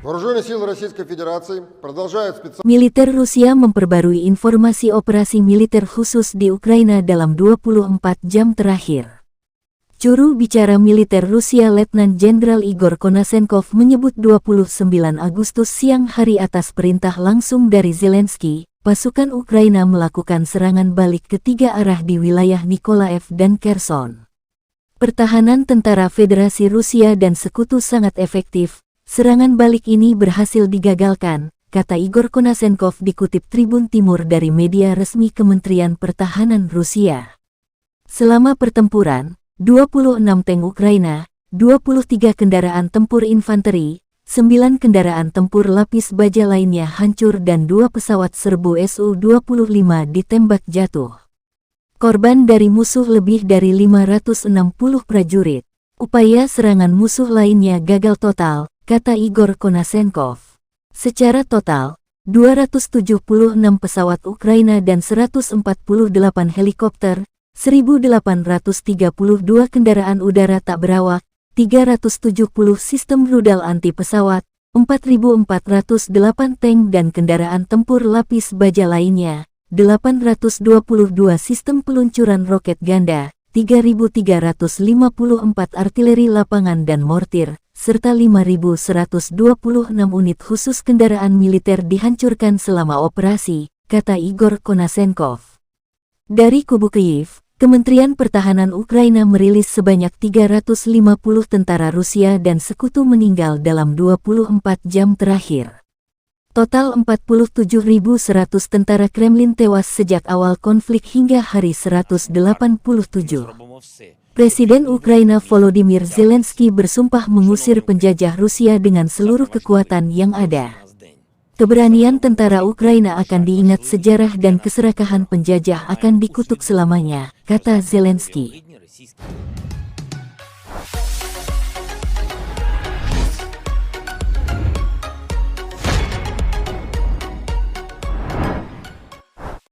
Вооруженные силы Российской Федерации продолжают специальную... Militer Rusia memperbarui informasi operasi militer khusus di Ukraina dalam 24 jam terakhir. Juru bicara militer Rusia Letnan Jenderal Igor Konasenkov menyebut 29 Agustus siang hari atas perintah langsung dari Zelensky, pasukan Ukraina melakukan serangan balik ke tiga arah di wilayah Nikolaev dan Kherson. Pertahanan tentara Federasi Rusia dan sekutu sangat efektif. Serangan balik ini berhasil digagalkan, kata Igor Konasenkov dikutip Tribun Timur dari media resmi Kementerian Pertahanan Rusia. Selama pertempuran, 26 tank Ukraina, 23 kendaraan tempur infanteri, 9 kendaraan tempur lapis baja lainnya hancur dan 2 pesawat serbu Su-25 ditembak jatuh. Korban dari musuh lebih dari 560 prajurit. Upaya serangan musuh lainnya gagal total, kata Igor Konasenkov. Secara total, 276 pesawat Ukraina dan 148 helikopter, 1.832 kendaraan udara tak berawak, 370 sistem rudal anti-pesawat, 4.408 tank dan kendaraan tempur lapis baja lainnya, 822 sistem peluncuran roket ganda, 3.354 artileri lapangan dan mortir, serta 5.126 unit khusus kendaraan militer dihancurkan selama operasi, kata Igor Konasenkov. Dari kubu Kyiv, Kementerian Pertahanan Ukraina merilis sebanyak 350 tentara Rusia dan sekutu meninggal dalam 24 jam terakhir. Total 47.100 tentara Kremlin tewas sejak awal konflik hingga hari 187. Presiden Ukraina Volodymyr Zelensky bersumpah mengusir penjajah Rusia dengan seluruh kekuatan yang ada. Keberanian tentara Ukraina akan diingat sejarah dan keserakahan penjajah akan dikutuk selamanya, kata Zelensky.